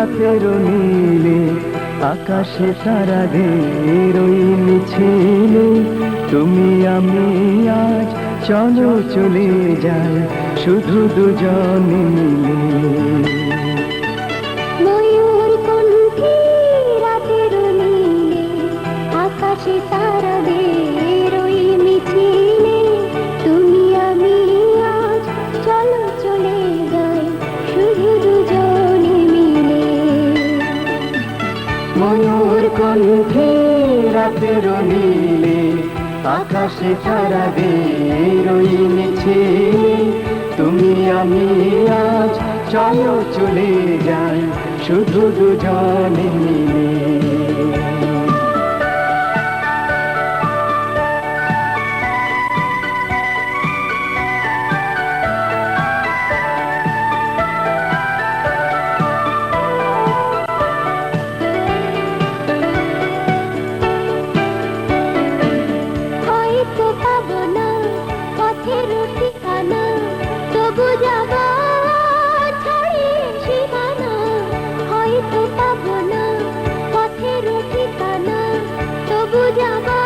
রাতের নীলে আকাশে তারাদের ওই মিছিলে তুমি আমি আজ চলো চলে যাই শুধু দুজনে মিলে। ময়ূর কণ্ঠে রাতের নীলে আকাশে তারাদের ওই মিছিলে তুমি আমি আজ চলো চলে যাই শুধু দুজনে মিলে। ময়ূর কণ্ঠে রাতের নীলে আকাশে তারাদের ওই মিছিলে তুমি আমি আজ চলো চলে যাই শুধু দুজনে মিলে। হয়তো পাবো না পথের ঠিকানা, তবু যাবো ছাড়িয়ে সীমানা। হয়তো পাবো না পথের ঠিকানা, তবু যাবো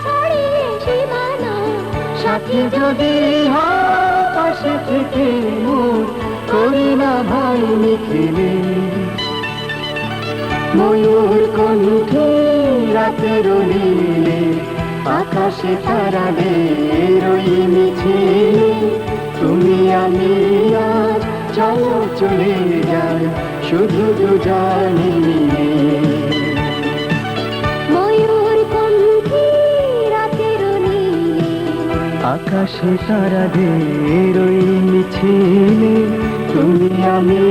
ছাড়িয়ে সীমানা। সাথী যদি হয় পাশে থেকে মোর করি না ভাই মিছিলে। ময়ূর কণ্ঠে রাতের নীলে আকাশে তারাদের ওই মিছিলে তুমি আমি আজ চলো চলে যাই শুধু দুজনে মিলে। ময়ূর কণ্ঠে রাতের নীলে আকাশে তারাদের ওই মিছিলে তুমি আমি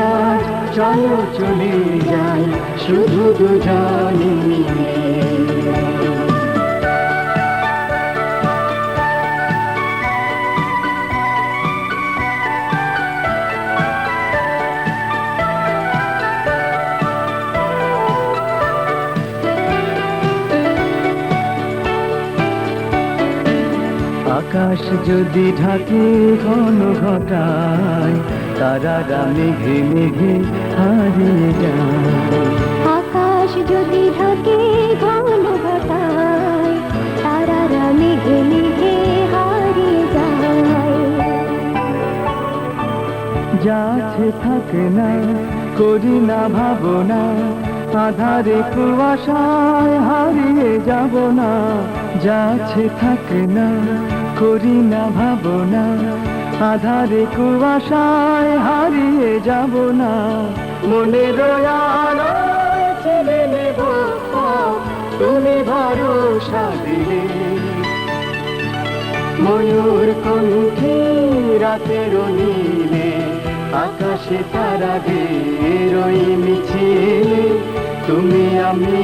আজ চলো চলে যাই শুধু দুজনে মিলে। আকাশ যদি ঢাকে ঘন ঘটায় তারারা মেঘে মেঘে হারিয়ে যায়। আকাশ যদি ঢাকে ঘন ঘটায় তারারা মেঘে মেঘে হারিয়ে যায়। যাচ্ছে থাকে না করি না ভাবনা আধারে কুয়াশায় হারিয়ে যাব না। যাচ্ছে থাকে না করি না ভাবনা আধারে কুয়াশায় হারিয়ে যাব না। মনে রয়ালয় ছেলে নেব তুমি ভরসা দিলে। ময়ূর কণ্ঠে রাতের নীলে আকাশে তারাদের ওই মিছিলে তুমি আমি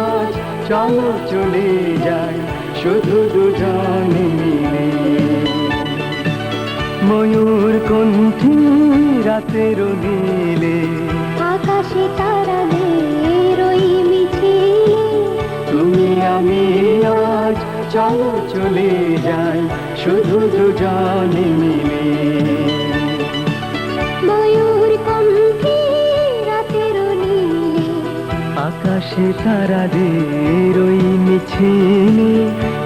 আজ চলো চলে যাই শুধু দুজনে মিলে। ময়ূর কণ্ঠে রাতের নীলে আকাশে তারাদের ওই মিছিলে তুমি আমি আজ চলো চলে যাই শুধু দুজনে মিলে। ময়ূর কণ্ঠে রাতের নীলে আকাশে তারাদের ওই মিছিলে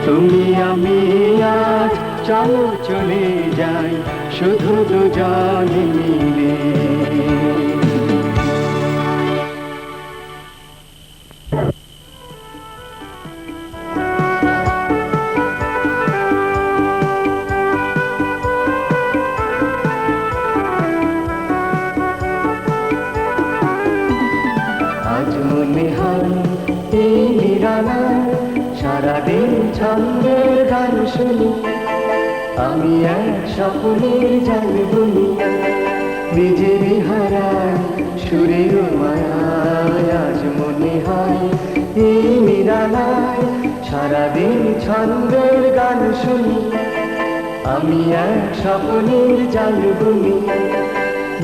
তুমি আমি আজ চলো চলে যাই শুধু দুজনে মিলে। আজ মনে হয় এই নিরালায় সারাদিন ছন্দের গান শুনি আমি এক স্বপ্নের জাল বুনি নিজের হারায় সুরের মায়ায়। আজ মনে হয় এই নিরালায় সারাদিন ছন্দের গান শুনি আমি এক স্বপ্নের জাল বুনি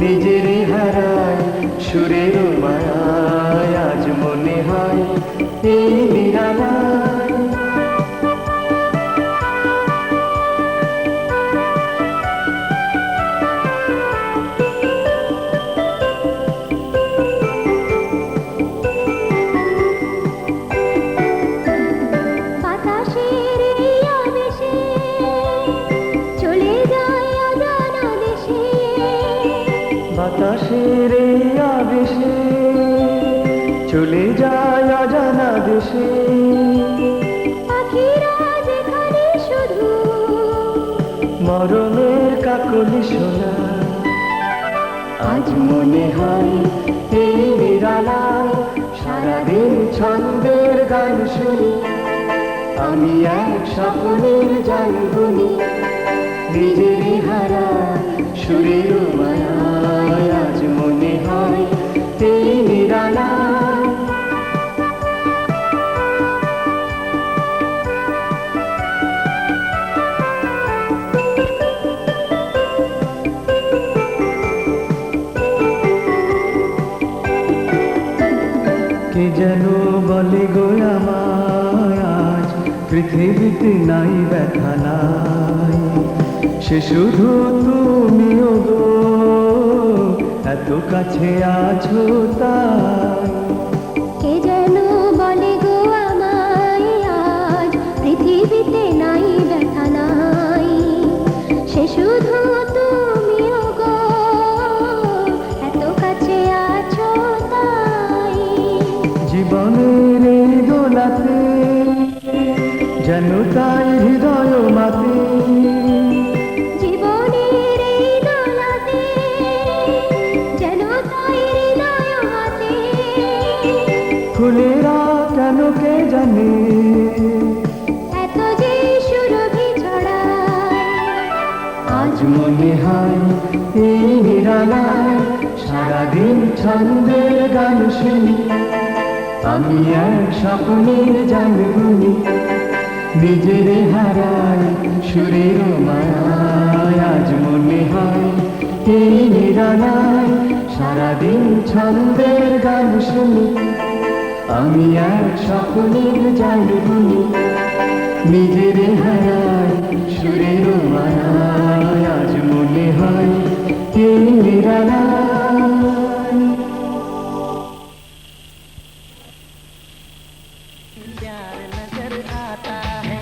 নিজের হারায় সুরের মায়ায়। আজ মনে হয় এই নিরালায় চলে যায় অজানা দেশে। পাখিরা যেখানে শুধু মরণের কাকলি শোনা, আজ মনে হয় এই নিরালায় সারাদিন ছন্দের গান শুনি। আমি এক স্বপ্নের জাল বুনি, নিজেরই হারায় সুরের মায়ায়। আজ মনে হয় এই নিরালায় কে যেন বলে গো আমায় আজ পৃথিবীতে নাই ব্যথা নাই, সে শুধু তুমিও গো এত কাছে আছো তাই। কে যেন বলে গো আমায় আজ পৃথিবীতে নাই ব্যথা নাই, সে শুধু তুমিও গো এত কাছে আছো তাই। জীবনের এই দোলাতে যেন তাই হৃদয় মাতে, জীবনের এই দোলাতে যেন তাই হৃদয় হাতে। ফুলেরা কেন কে জানে এত যে সুরভি ছড়ায়। আজ মনে হয় এই নিরালায় সারাদিন ছন্দের গান শুনি। আমি এক স্বপ্নের জাল বুনি, নিজের হারায় সুরের মায়ায়। আজ মনে হয় এই নিরালায় সারাদিন ছন্দের গান শুনি। আমি এক স্বপ্নের জাল বুনি, নিজের হারায় সুরের মায়ায়। আজ মনে হয় এই নিরালায় प्यार नजर आता है,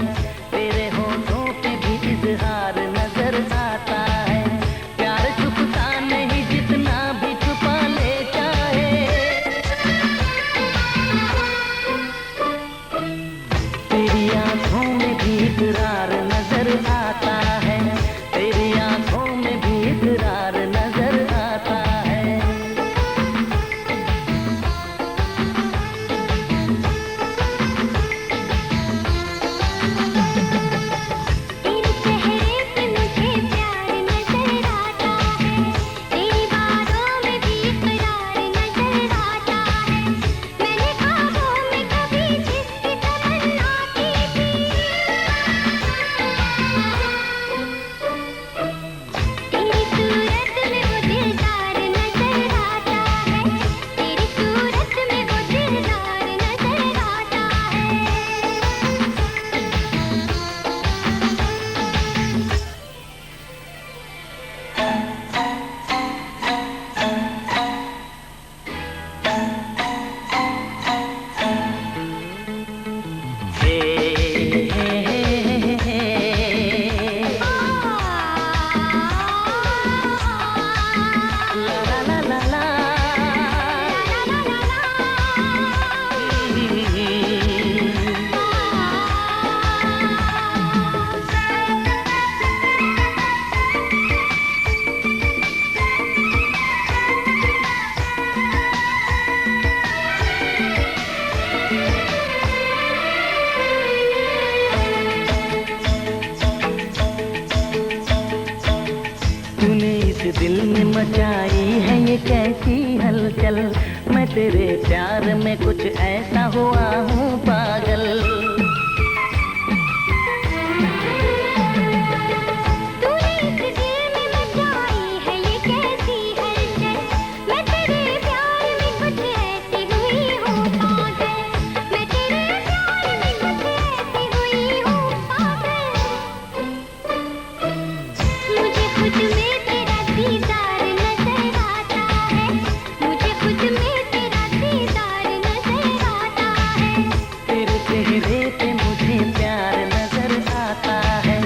तेरे होठों पे भी इजहार नजर आता है। प्यार छुपता नहीं जितना भी छुपा ले चाहे, तेरी आंखों में भी इकरार नजर आता है, तेरी आंखों में भी इकरार नजर आता है। तेरे चेहरे पे मुझे प्यार नजर आता है, तेरी बातों में भी इकरार नजर आता है। मैंने ख्वाबों में कभी जिसकी तमन्ना की थी, तेरी सूरत में वो दिलदार नजर आता है, तेरी सूरत में वो दिलदार नजर आता है। तूने इस दिल में मचाई है ये कैसी हलचल, मैं तेरे प्यार में कुछ ऐसा हुआ हूँ पागल। तूने इस दिल में मचाई है ये कैसी हलचल, मैं तेरे प्यार में कुछ ऐसी हुई हूँ पागल, मैं तेरे प्यार में कुछ ऐसी हुई हूँ पागल। मुझे खुद में तेरा दीदार नजर आता है, मुझे खुद में तेरा दीदार नजर आता है। तेरे चेहरे पे मुझे प्यार नजर आता है,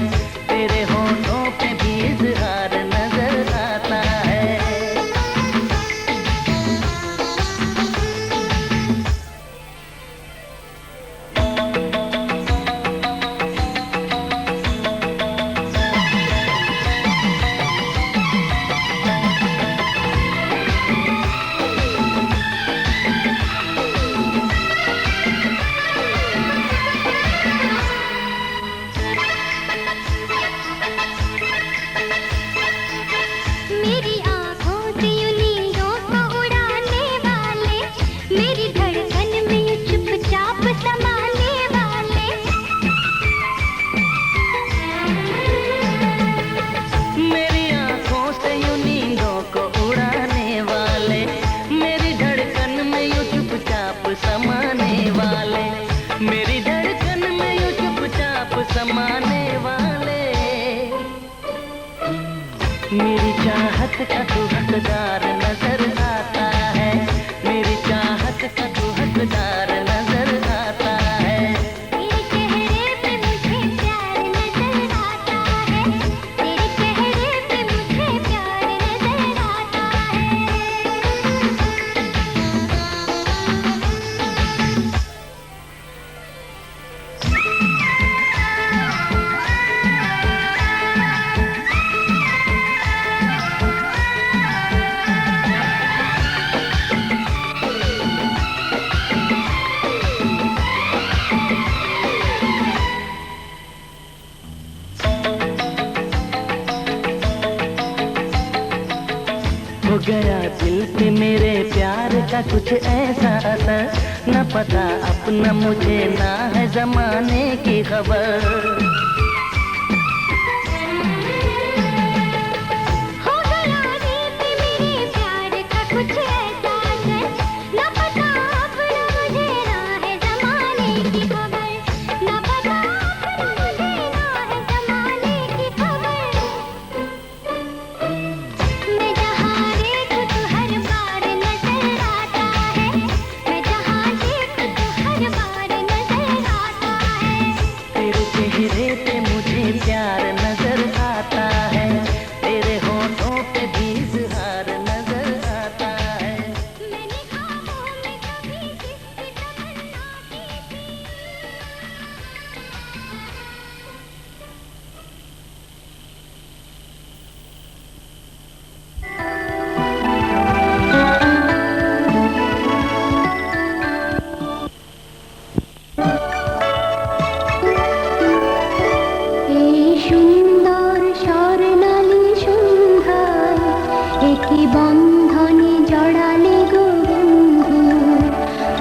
तेरे होठों पे भी इजहार नजर आता है। चाहत का तू हकदार नजर आता है, मेरी चाहत का तू हकदार नजर आता है। तेरे चेहरे पे मुझे प्यार नजर आता है, तेरे चेहरे पे मुझे प्यार नजर आता है। हो गया दिल पे मेरे प्यार का कुछ ऐसा असर, न पता अपना मुझे ना है जमाने की खबर। हो गया दिल पे मेरे प्यार का कुछ ऐसा असर, न पता अपना मुझे ना है जमाने की खबर, न पता अपना मुझे ना है जमाने की खबर। मैं जहाँ देखूं तो हर बार नजर आता है, मैं जहाँ देखूं तो हर बार नजर आता है। तेरे चेहरे पे मुझे प्यार नजर आता है, तेरे होठों पे भी इज़हार नजर आता है। मैंने ख्वाबों में कभी जिसकी तमन्ना की थी, এই সুন্দর স্বর্ণালী সন্ধ্যায় একই বন্ধনে জড়ালে গো বন্ধু,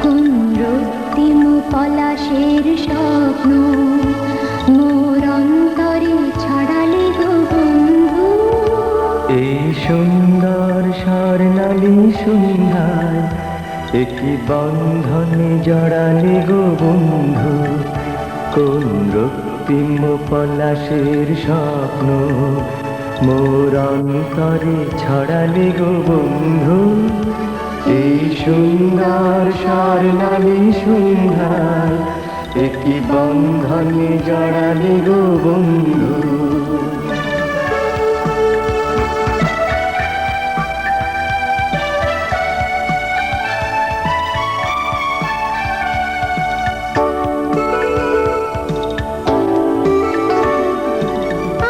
কোন রক্তিম পলাশের স্বপ্ন মোর অন্তরে ছড়ালে গো বন্ধু। এই সুন্দর স্বর্ণালী সন্ধ্যায় একই বন্ধনে জড়ালে গো বন্ধু, কোন রক্তিম পলাশের স্বপ্ন মোর অন্তরে ছড়ালে গো বন্ধু। এই সুন্দর স্বর্ণালী সন্ধ্যায় একই বন্ধনে জড়ালে গো বন্ধু।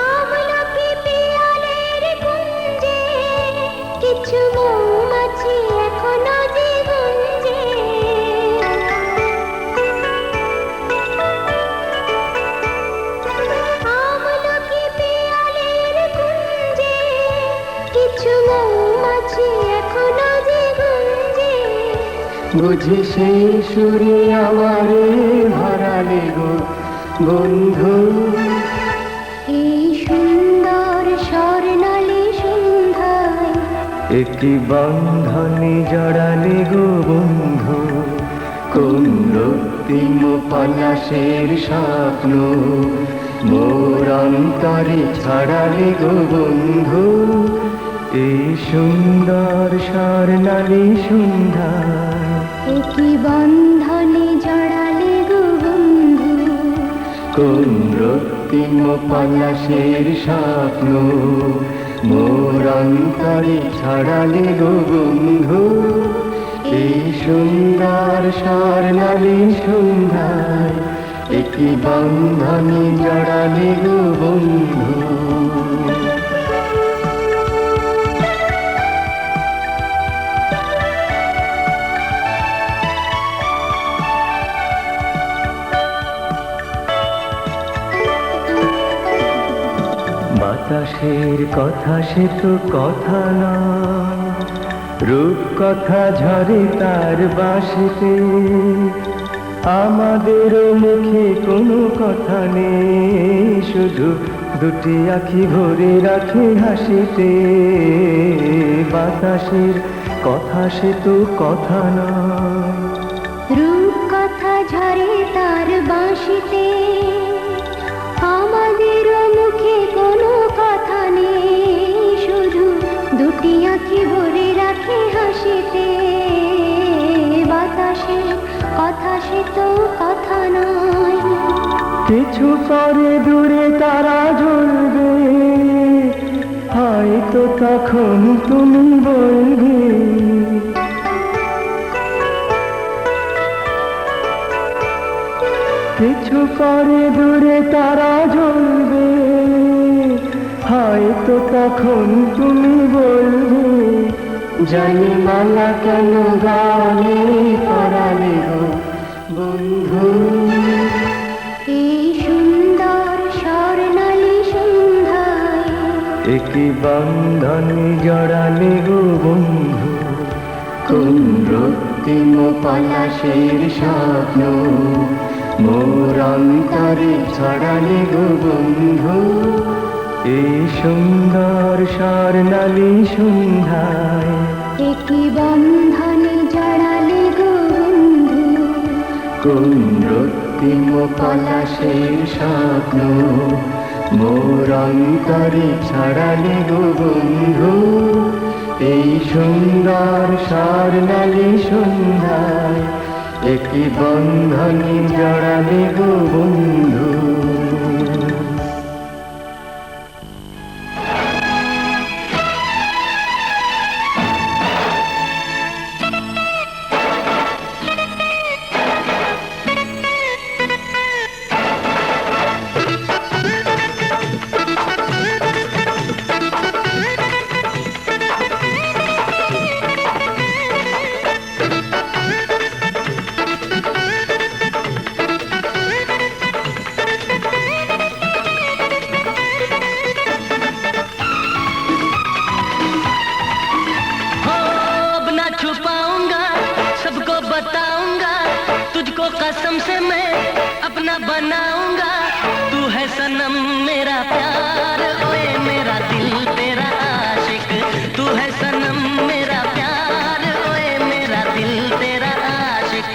আমলকি পিয়ালের কুঞ্জে কিছু মৌমাছি এখনো যে গুঞ্জে, আমলকি পিয়ালের কুঞ্জে কিছু মৌমাছি এখনো যে গুঞ্জে। বুঝি সেই সুরে আমারে ভরালে গো বন্ধু। এই সুন্দর স্বর্ণালী সন্ধ্যায় একটি বন্ধনে জড়ালে গো বন্ধু, কোন রক্তিম পলাশের স্বপ্ন মোর অন্তরে ছড়ালে গো বন্ধু। এই সুন্দর স্বর্ণালী সন্ধ্যায় একই বন্ধনে জড়ালে গো বন্ধু, কোন রক্তিম পলাশের স্বপ্ন মোর অন্তরে ছড়ালে গো বন্ধু। এই সুন্দর স্বর্ণালী সন্ধ্যায় একই বন্ধনে জড়ালে গো বন্ধু। বাতাসের কথা সে তো কথা নয়, রূপ কথা ঝরে তার বাঁশিতে, আমাদের মুখে কোনো কথা নেই, শুধু দুটি আঁখি ভরে রাখে হাসিতে। বাতাসের কথা সে তো কথা নয়, রূপ কথা ঝরে তার বাঁশিতে, আমাদের মুখে কোনো কথা নেই, শুধু দুটি হাসিতে বাতাসে কথা সে তো কথা নয়। কিছু পরে দূরে তারা জ্বলবে, হয়তো তখন তুমি বলবে কিছু পরে দূরে তারা জ্বলবে, হয়তো তখন তুমি বলবে জানি মালা কেন গানে পরালে গো বন্ধু। এই সুন্দর স্বর্ণালী সন্ধ্যায় একই বন্ধনে জড়ালে গো বন্ধু, কোন রক্তিম পলাশের স্বপ্ন মোর অন্তরে ছড়ালে গো বন্ধু। এই সুন্দর স্বর্ণালী সন্ধ্যায় একই বন্ধনে জড়ালে গো বন্ধু, কোন রক্তিম পলাশের স্বপ্ন মোর অন্তরে ছড়ালে গো বন্ধু। এই সুন্দর স্বর্ণালী সন্ধ্যায় একই বন্ধনে জড়ালে গো বন্ধু। बताऊंगा तुझको कसम से मैं अपना बनाऊंगा। तू है सनम मेरा प्यार, ओए मेरा दिल तेरा आशिक। तू है सनम मेरा प्यार, ओए मेरा दिल तेरा आशिक।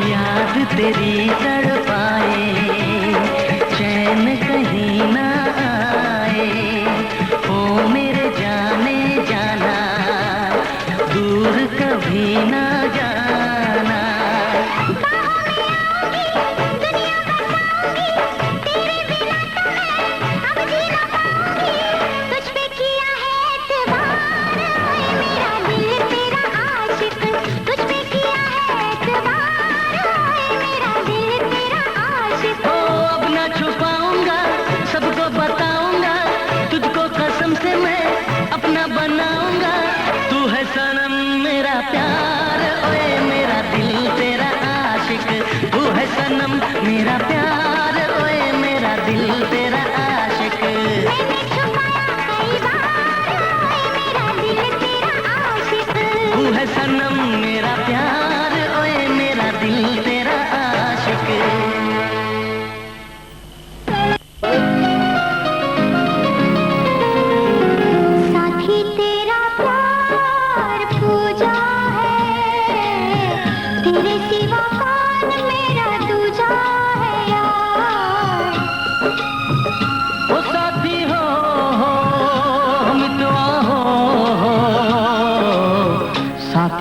याद तेरी तड़पाए, चैन कहीं ना आए,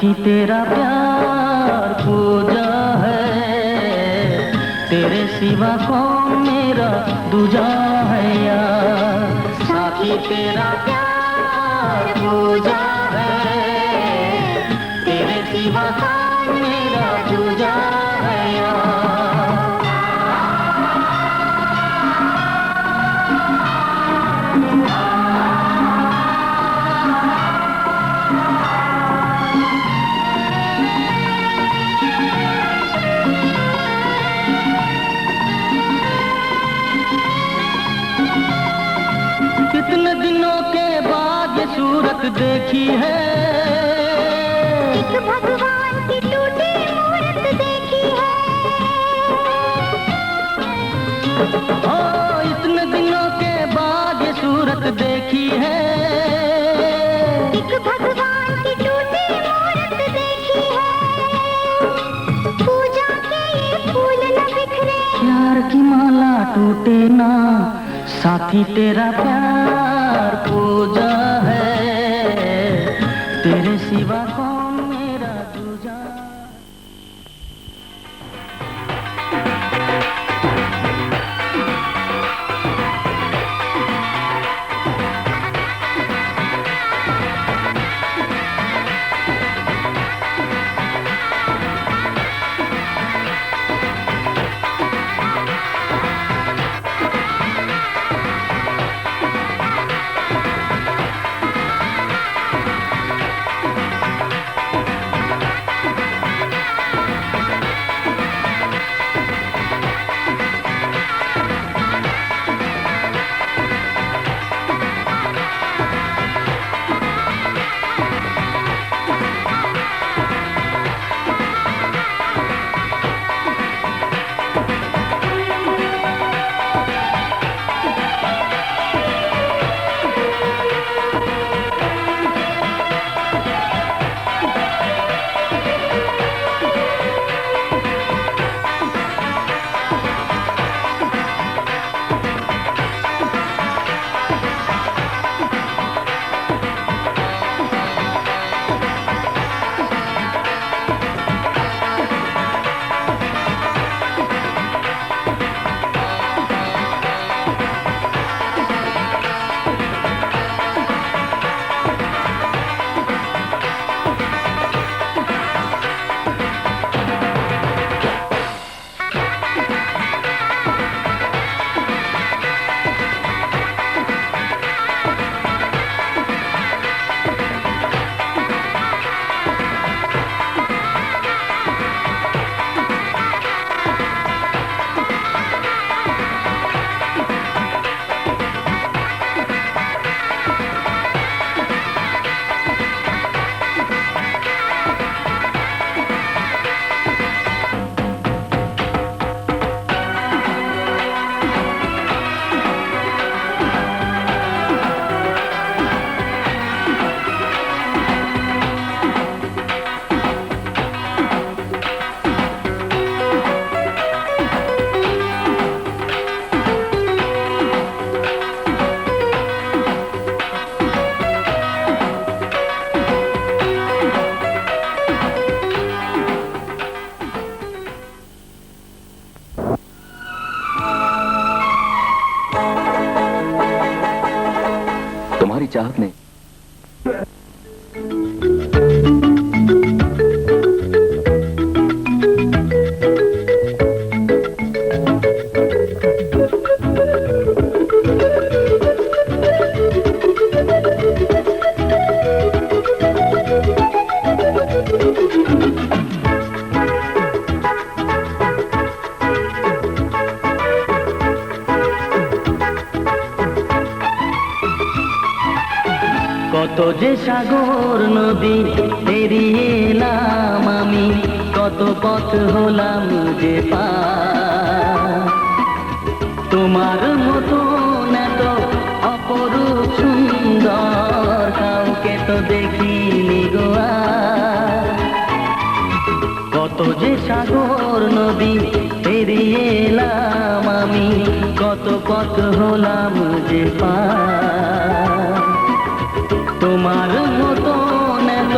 साथी तेरा प्यार पूजा है, तेरे सिवा कौन मेरा दूजा है यार। साथी तेरा प्यार पूजा है, तेरे सिवा कौन मेरा दूजा है यार। कितने दिनों के बाद ये सूरत देखी है, एक भगवान की टूटी मूरत देखी है। ओ इतने दिनों के बाद ये सूरत देखी है, एक भगवान की टूटी मूरत देखी है। पूजा के ये फूल न बिखरे, प्यार की माला टूटे ना। साथी तेरा प्यार पूजा है, तेरे सिवा कौन मेरा दूजा। तुम्हारी चाहत ने কত যে সাগর নদী পেরিয়ে এলাম আমি, কত পথ হলাম যে পার। তোমার মতো এত অপরূপ সুন্দর কাউকে তো দেখিনি গো আর। কত যে সাগর নদী পেরিয়ে এলাম আমি, কত পথ হলাম যে পার। তোমার মতো এত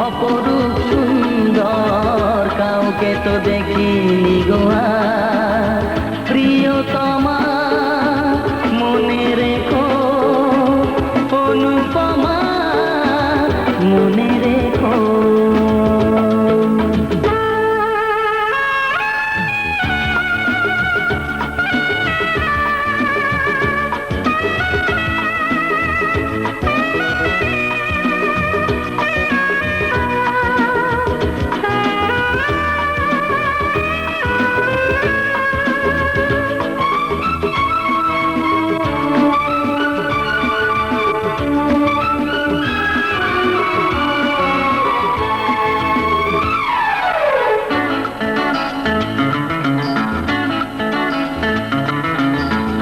অপরূপ কাউকে তো দেখিনি গো আর। প্রিয়তমা মনে রেখো, অনুপমা মনে রেখো।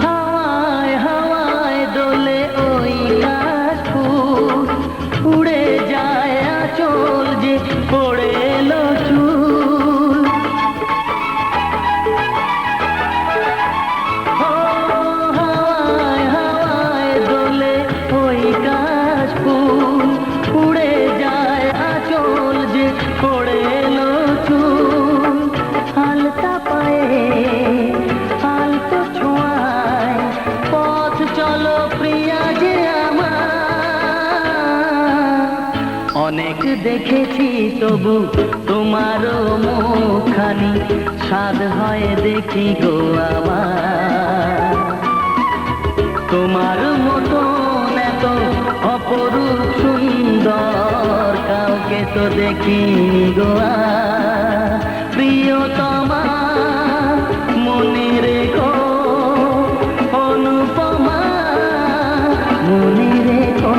হাওয়ায় হাওয়ায় দোলে ওই কাশফুল, উড়ে যায় আঁচল যে পড়ে এলো চুল। হাওয়ায় হাওয়ায় দোলে ওই কাশফুল, উড়ে যায় আঁচল যে পড়ে এলো চুল। হালকা পায়ে আলতো ছোঁয়ায় পথ চলো প্রিয়া যে আমার। অনেক দেখেছি তবু তোমারও মুখখানি, স্বাদ হয় দেখি গো আমার। তোমার মতন এত অপরূপ সুন্দর কাউকে তো দেখিনি গো আর। প্রিয়তমা মনে রেখো, অনুপমা মনে রেখো।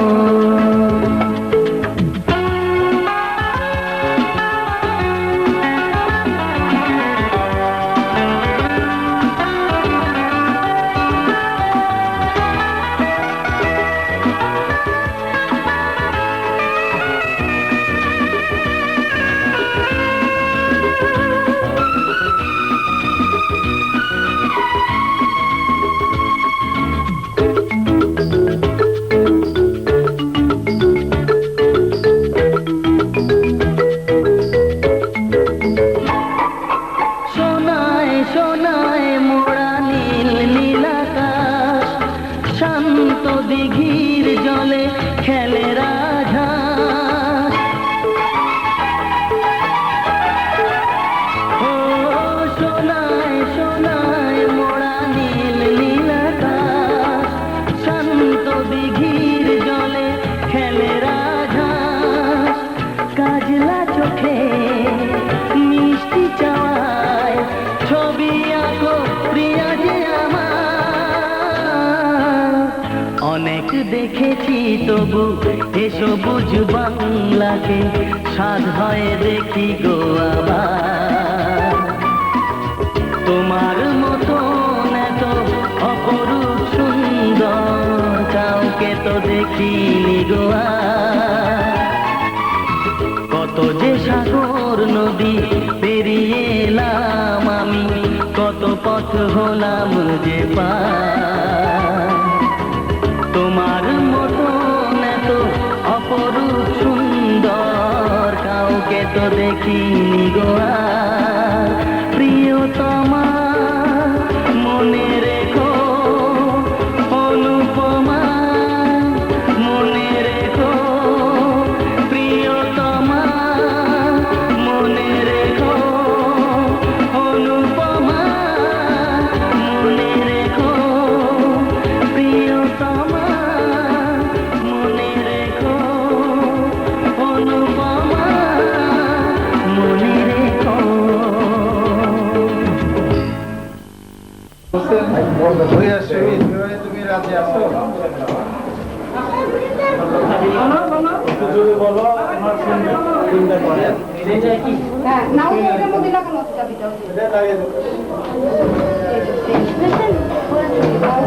সোনায় সোনায় মোড়া নীল নীলাকাশ, শান্ত দিঘির জলে খেলে রাজহাঁস। ও সোনায় সোনায় মোড়া নীল নীলাকাশ, শান্ত দিঘির জলে খেলে রাজহাঁস। কাজলা চোখে মিষ্টি চাওয়ায় ছবি আঁকো প্রিয়া যে আমার। অনেক দেখেছি তবু এ সবুজ বাংলাকে, স্বাদ হয় দেখি গো আবার। তোমার মতন এত অপরূপ সুন্দর কাউকে তো দেখিনি গো আর। কত যে সাগর নদী পেরিয়ে এলাম আমি, কত পথ হলাম যে পার। তোমার মতন এত অপরূপ সুন্দর কাউকে তো দেখিনি গো আর। প্রিয়তমা মনে রেখো, অনুপমা মনে রেখো। প্রিয়তমা মনে রেখো, অনুপমা মনে রেখো। প্রিয়তমা মনে রেখো, অনুপমা মনে রেখো। তুমি রাজি আছো?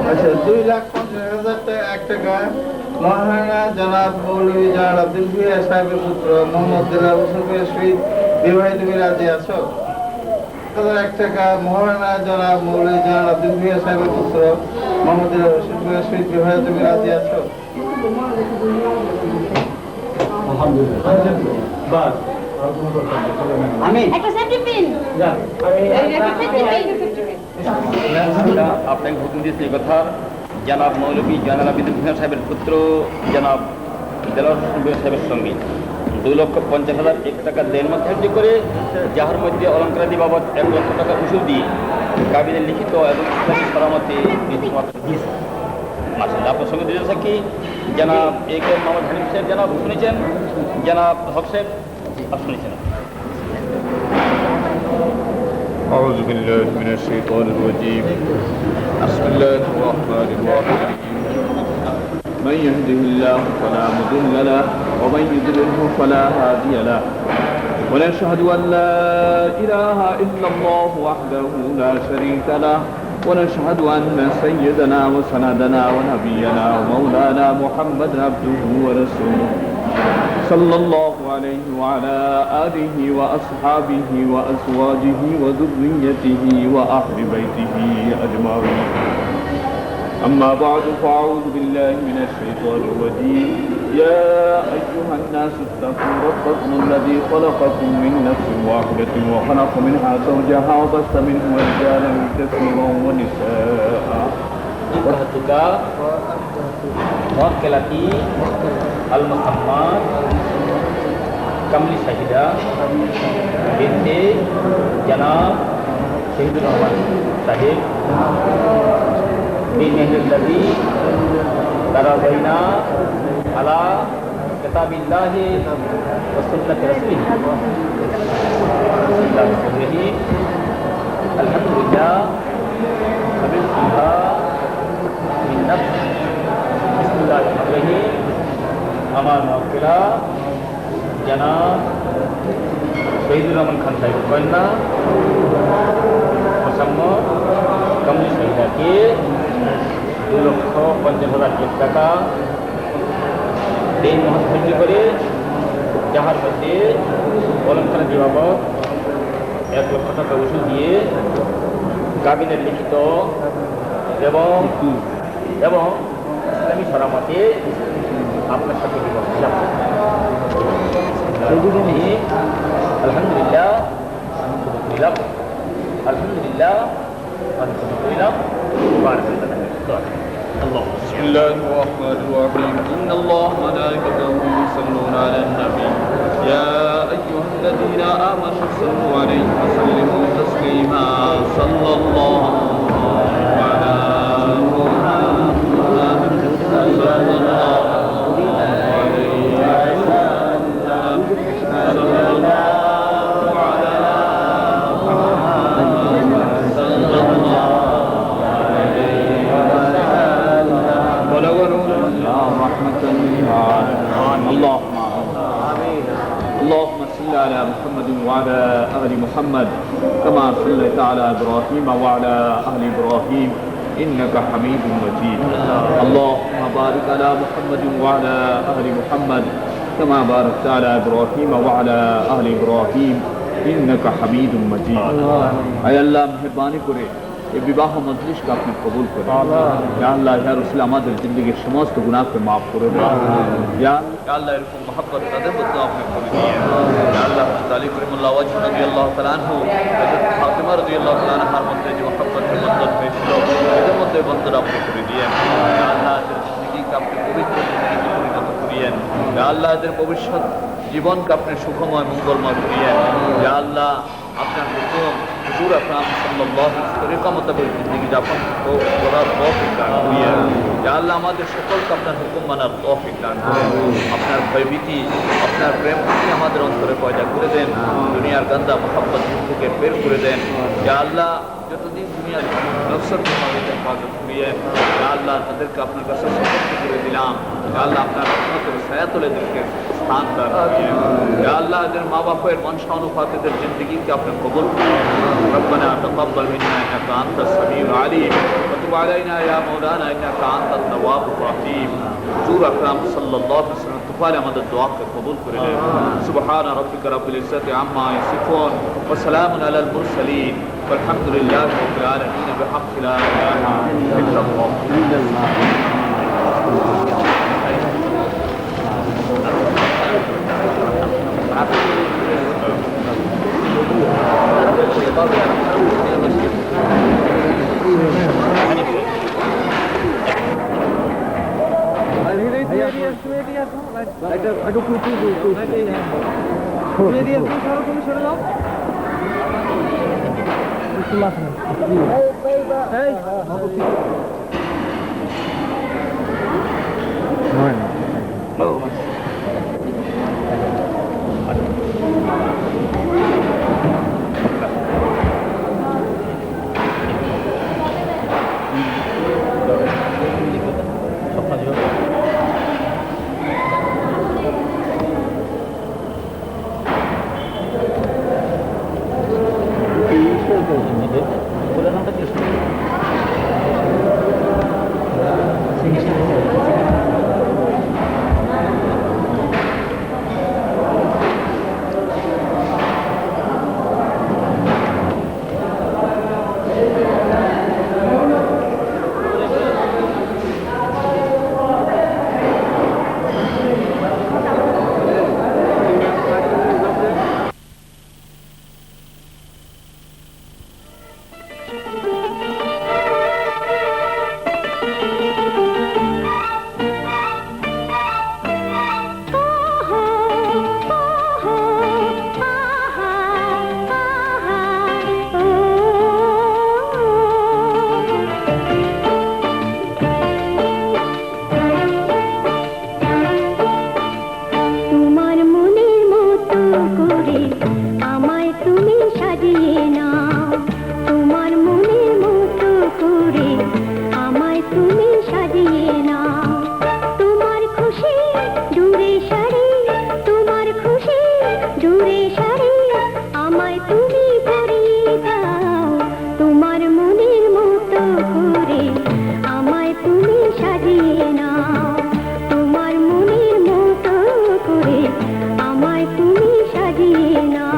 আচ্ছা, 2,50,000 টাকা মহারানা জনাব মৌলভী জালাল আব্দুল ভূঁইয়া সাহেবের পুত্র মোহাম্মদ দিলওয়ার হোসেন ভূঁইয়ার সহিত বিবাহে তুমি রাজি আছো? 1,000 টাকা মহারানা জনাব মৌলভী জালাল আব্দুল ভূঁইয়া সাহেবের পুত্র মোহাম্মদ দিলওয়ার হোসেন ভূঁইয়ার সহিত বিবাহে তুমি রাজি আছো? আলহামদুলিল্লাহ। বাস একটা সেফটি পিন আপনাকে হুকুম দিয়েছে এই কথা জনাব মৌলভী জয়নাল আবেদিন হোসেন সাহেবের পুত্র জনাব দেলোয়ার হোসেন ভূঁইয়া সাহেবের সঙ্গে 2,50,001 টাকা দেন ধার্য করে যাহার মধ্যে অলঙ্কারাদি বাবদ 1 লক্ষ টাকা উসুল দিয়ে কাবিনের লিখিত এবং ইসলামী সরামতে নীতিমাত্র দিয়েছে। মাসাল্লাহ আপনার সঙ্গে দুজন সাক্ষী জনাব এ কে মোহাম্মদ হানিফ সাহেব জনাব শুনেছেন, জনাব হক সাহেব শুনেছেন। أعوذ بالله من الشيطان الرجيم بسم الله الرحمن الرحيم من يهده الله فلا مضل له ومن يضلله فلا هادي له ونشهد أن لا إله إلا الله وحده لا شريك له ونشهد أن سيدنا وسندنا ونبينا ومولانا محمد عبده ورسوله صلى الله عليه وعلى آله وأصحابه وأزواجه وذريته وأهل بيته أجمعين أما بعد فأعوذ بالله من الشيطان الرجيم يا أيها الناس اتقوا ربكم الذي خلقكم من نفس واحدة وخلق منها زوجها وبث منهما رجالا كثيرا ونساء Wahatuka Wakilati Al-Muhammad Kamli Syahidah Binti Janab Syahidul Rahman Sahib Bin Yahdil Ladhi Tarabaina Ala Kitabillahi Wa Sunnati Rasulih Alhamdulillah Habil Siha Bismillahirrahmanirrahim. আমার মক্কেলা জনাব শহীদুর রহমান খান সাহেব কন্যা মোসাম্মদ কমলি শহীদাকে 2,50,001 টাকা দেন মহাস্থান করে যাহার মধ্যে অলঙ্কার বাবদ 1 লক্ষ টাকা উসুল দিয়ে কাবিনের লিখিত এবং ইসলামী সরামতে আপনার সাথে আলহামদুলিল্লাহ আলহামদুলিল্লাহ بسم الله الرحمن الرحيم إن الله ملائكته يصلون على النبي يا أيها الذين آمنوا صلوا عليه وسلموا تسليما صلى الله على محمد صلى الله عليه وسلم صلى الله على محمد صلى الله اللهم صل على محمد وعلى آل محمد كما صليت على إبراهيم وعلى آل إبراهيم إنك حميد مجيد اللهم بارك على محمد وعلى آل محمد كما باركت على إبراهيم وعلى آل إبراهيم إنك حميد مجيد أي الله مهرباني করে এই বিবাহ মজলিসকে আপনি কবুল করুন ইয়া আল্লাহ ইয়া রাসূল আমাদের জিন্দেগীর সমস্ত গুনাহকে maaf করে দিন ইয়া আল্লাহ এরকম মহব্বত তাদের মধ্যে আপনি করে দিন ইয়া আল্লাহ তাআলা করিমুল্লাহ ওয়াজহ রাদিয়াল্লাহু তাআলা আনহু হযরত ফাতিমা রাদিয়াল্লাহু তাআলা আনহার মধ্যে যে মহব্বতের বন্ধন হয়েছিল এর মধ্যে বন্ধন আপনি করে দিন ইয়া আল্লাহ এদের জিন্দেগীকে আপনি পবিত্র জিন্দেগিতে পরিণত করিয়েন ইয়া আল্লাহ এদের ভবিষ্যৎ জীবনকে আপনি সুখময় মঙ্গলময় করিয়েন ইয়া আল্লাহ আপনার হুকুম হুজুর আকরাম সাল্লাল্লাহু আলাইহি তরিকা মোতাবেক জিন্দেগি যাপন করার তৌফিক দান করিয়েন ইয়া আল্লাহ আমাদের সকলকে আপনার হুকুম মানার তৌফিক দান করেন আপনার ভয়ভীতি আপনার প্রেম প্রীতি আমাদের অন্তরে পয়দা করে দেন দুনিয়ার গান্দা মহব্বত থেকে বের করে দেন ইয়া আল্লাহ যতদিন দুনিয়ার নফসত আমাদের হেফাজত করিয়েন ইয়া আল্লাহ তাদেরকে আপনার কাছে সমর্পিত করে দিলাম ইয়া আল্লাহ আপনার রহমতের ছায়াতলে এদেরকে স্থান দান করিয়েন ইয়া আল্লাহ এদের মা বাপের মনসা অনুপাতে এদের জিন্দেগিকে আপনি কবুল করুন ربنا تقبل منا انك انت السميع العليم وتب علينا يا مولانا انك انت التواب الرحيم حضور اکرم صلی اللہ علیہ وسلم تفعل আমাদের দোয়াকে কবুল করে নেন সুবহান রাব্বিকা রাব্বিল ইজ্জাতি আম্মা ইয়াসিফুন ওয়া সালামুন আলাল মুরসালিন ওয়ালহামদুলিল্লাহি রাব্বিল আলামিন বিহাক্কি লা ইলাহা ইল্লাল্লাহ তোমার মনের মতো করে আমায় তুমি সাজিয়ে নাও, তোমার মনের মতো করে আমায় তুমি সাজিয়ে নাও। তোমার খুশি জুড়ে সারি, তোমার খুশি জুড়ে সারি আমায় তুমি পরিয়ে দাও, তোমার মনের মতো করে আমায় তুমি সাজিয়ে নাও, তোমার মনের মতো করে আমায় তুমি সাজিয়ে নাও।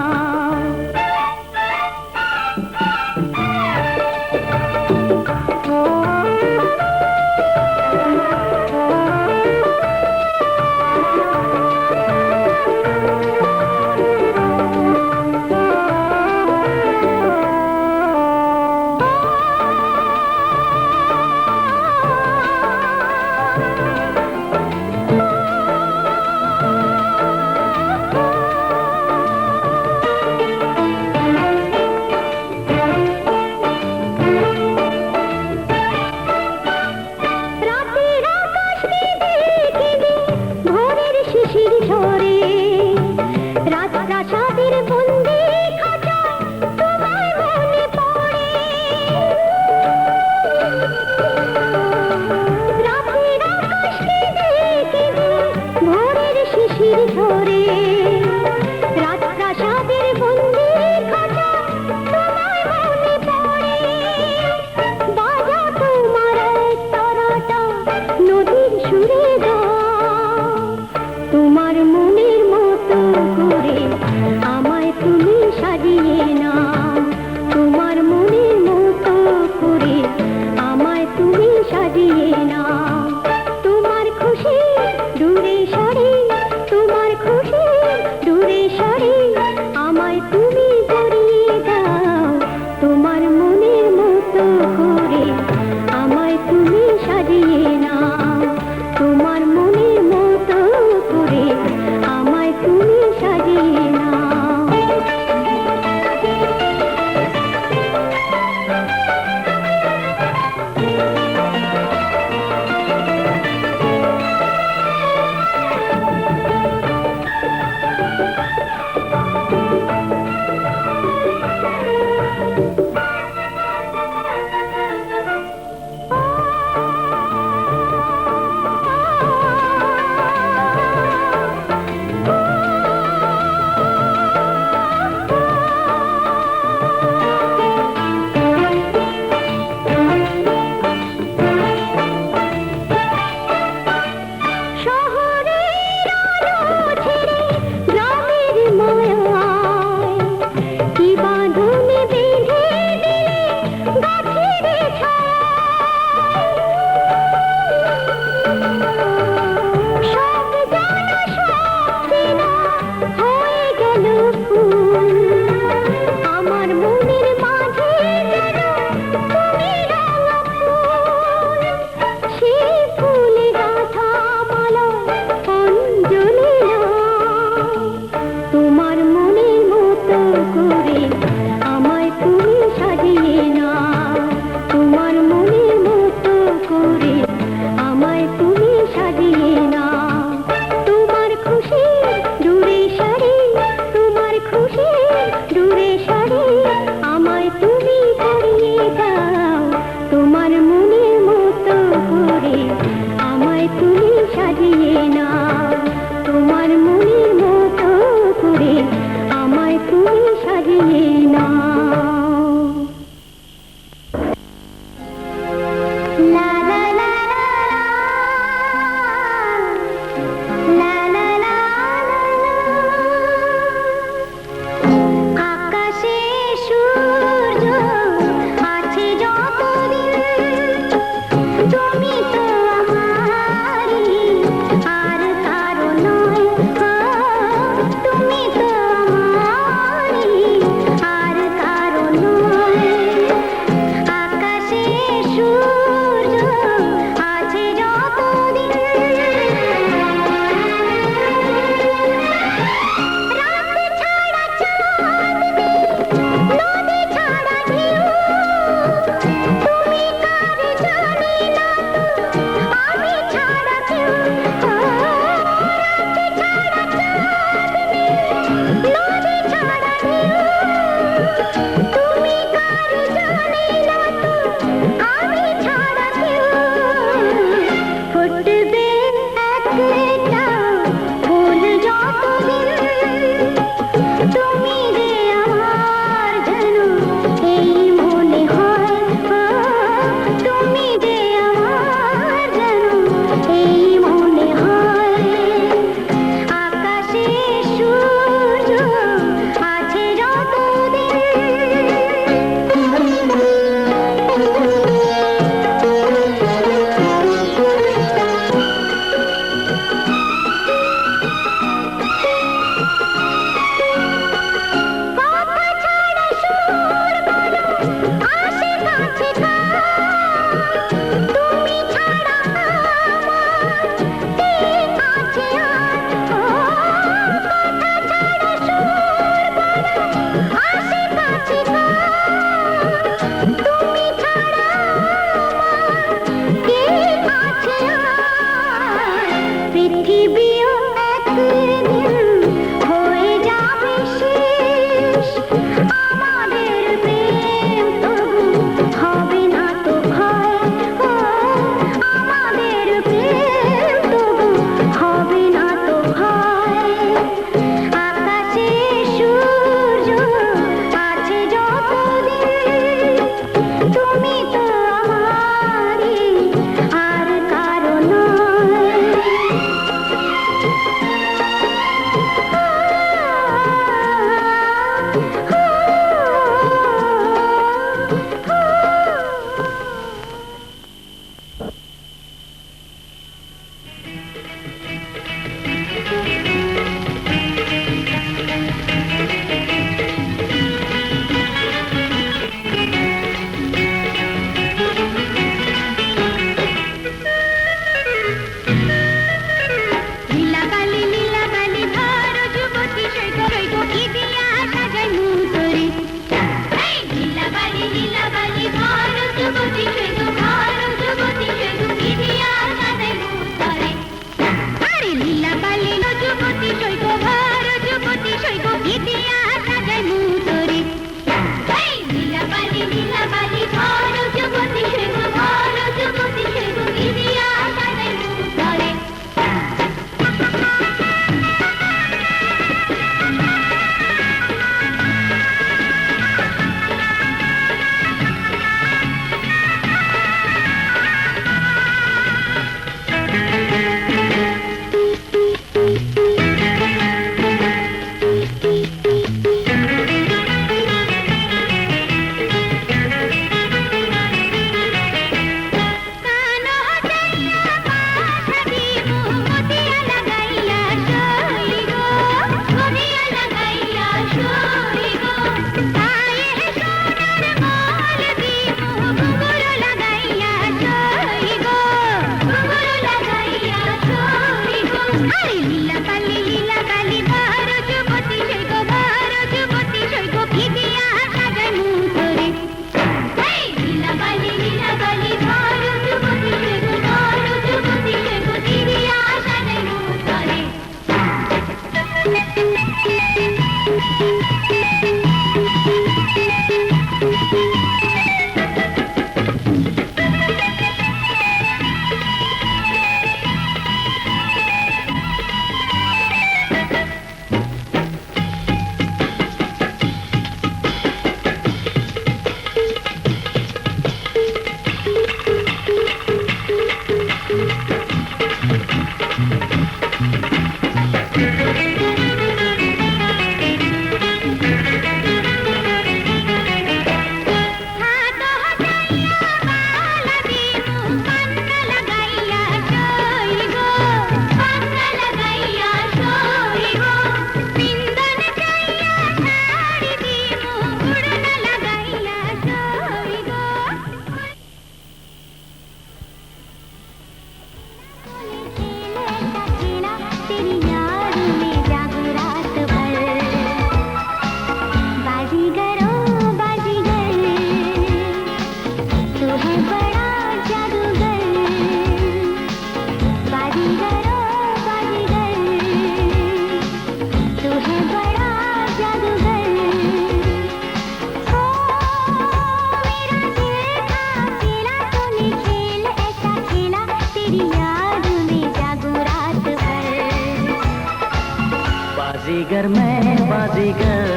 बाजीगर मैं बाजीगर,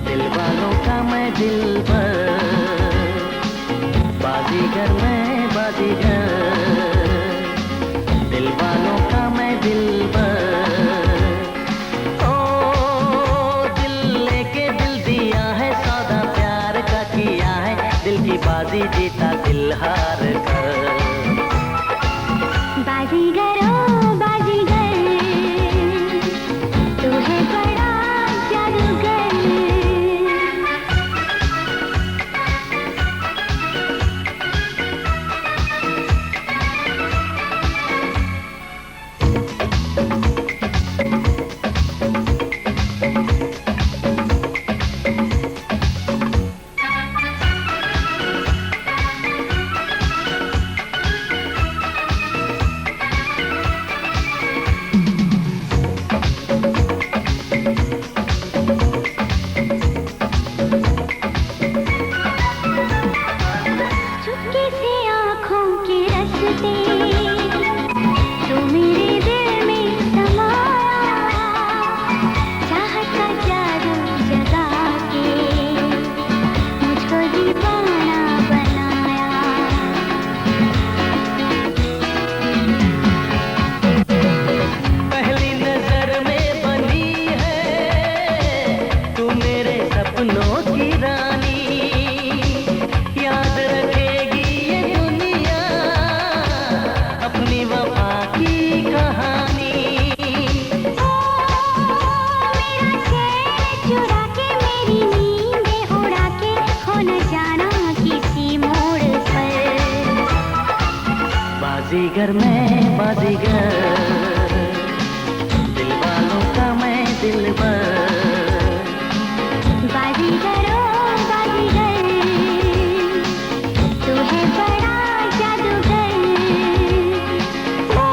दिल वालों का मैं दिलबर। बाजीगर मैं बाजीगर, दिल वालों का मैं दिलबर। ओ दिल लेके दिल दिया है, सौदा प्यार का किया है, दिल की बाजी जीता दिल हार कर। बाजीगर ओ बाजीगर, तू है बड़ा जादूगर। चुपके से आँखों के रस्ते, तू मेरे दिल में समाया, चाहत का जादू जगा के मुझको दीवाना बनाया। पहली नजर में बनी है तू मेरे सपनों की रानी, याद रखेगी ये दुनिया अपनी वफा की कहानी। मेरा चैन चुरा के, मेरी नींदें उड़ा के, हो न जाना किसी मोड़ पर। बाजीगर मैं बाजीगर, दिल वालों का मैं दिलबर। बाजीगर ओ बाजीगर, तू है बड़ा जादूगर। ओ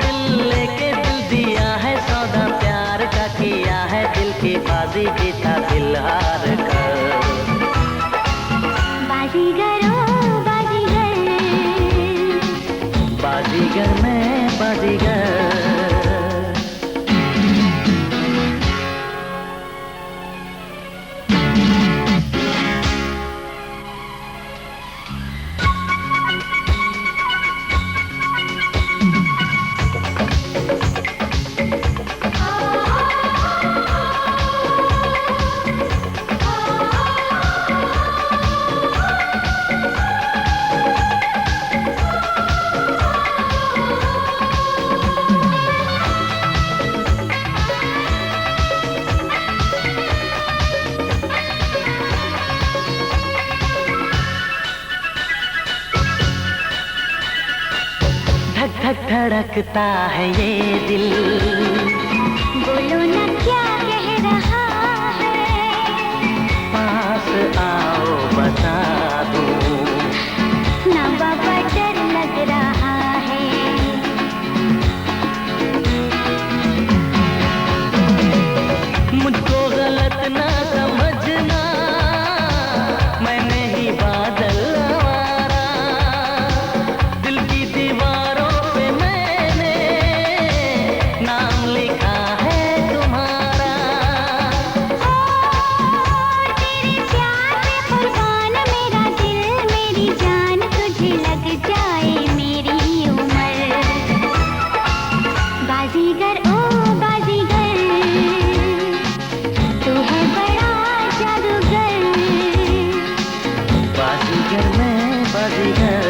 दिल लेके दिल दिया है, सौदा प्यार का किया है, दिल की बाजी जीता दिल हार कर। बाजीगर ओ बाजीगर, बाजीगर मैं बाजीगर। धक धक धड़कता है ये दिल, बोलो न क्या कह रहा है। पास आओ बता दूं। ना बाबा डर लग रहा है। मुझको गलत ना समझना, मैं नहीं बादल आवारा, दिल की दीवारों पे मैंने नाम लिखा है तुम्हारा। तेरे प्यार पे कुर्बान मेरा दिल, मेरी जान, तुझे लग जाए मेरी उम्र। बाजीगर ओ बाजीगर, तू है बड़ा जादूगर। बाजीगर मैं बाजीगर,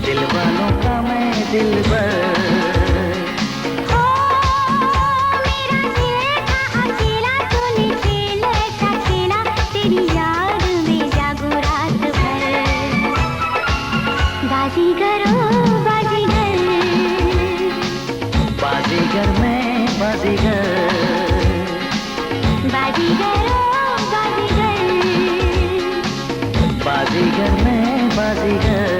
दिल वालों का मैं दिलबर। ओ मेरा दिल था अकेला, तूने खेल ऐसा खेला, तेरी याद में जागू रात भर। बाजीगर ओ बाजीगर, बाजीगर मैं बाजीगर। बाजीगर ओ बाजीगर, बाजीगर मैं बाजीगर।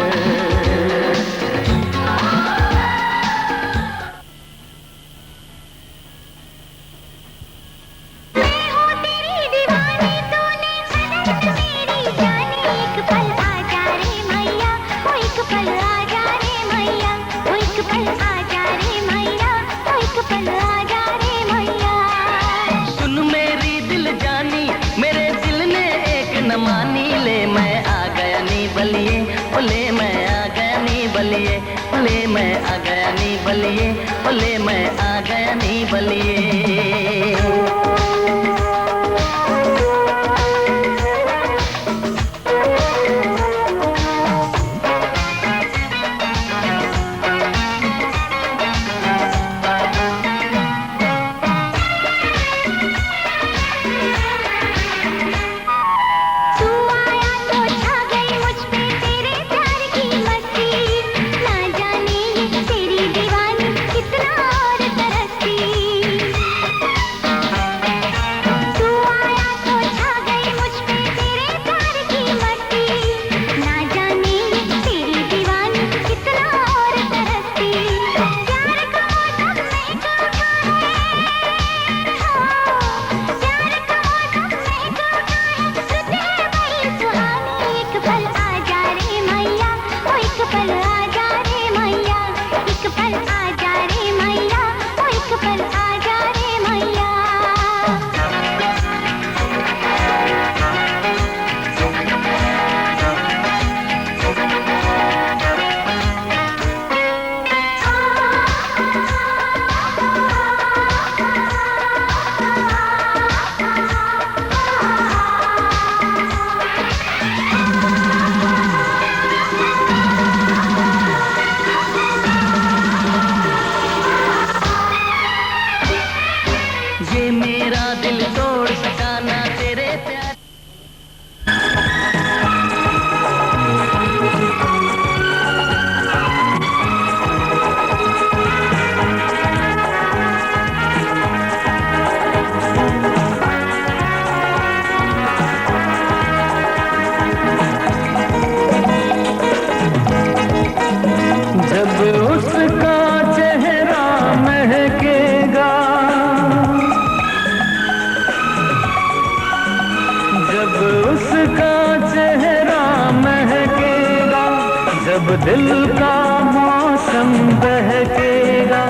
जब दिल का मौसम बहकेगा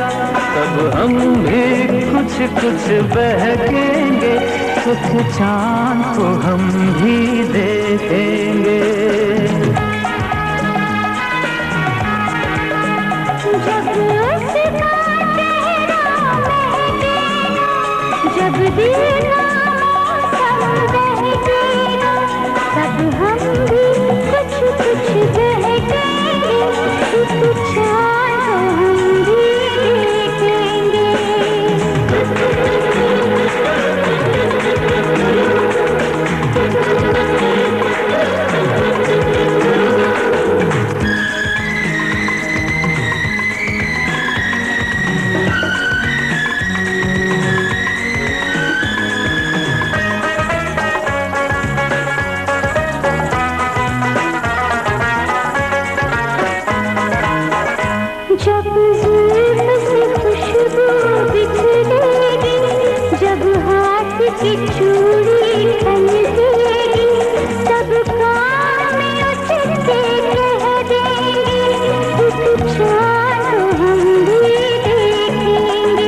तब हम भी कुछ कुछ बहकेंगे, एक चांद को हम भी देखेंगे। जब उसका चेहरा महकेगा, जब दिल का मौसम बहकेगा, तब हम भी कुछ कुछ बहकेंगे, एक चांद को हम भी देखेंगे। जब जुल्फ से खुशबू बिखरेगी, जब हाथ की चूड़ी खनकेगी, तब कान में उसके कह देंगे, एक चांद को हम भी देखेंगे।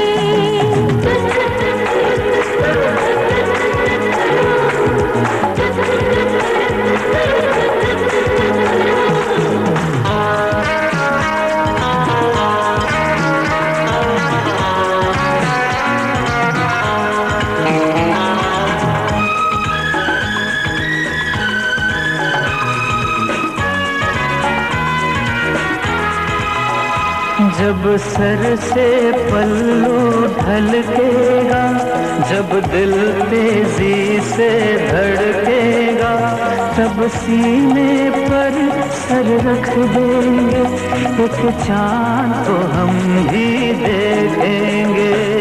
जब सर से पल्लू ढलकेगा, जब दिल तेजी से धड़केगा, तब सीने पर सर रख देंगे, एक चांद को हम भी देखेंगे।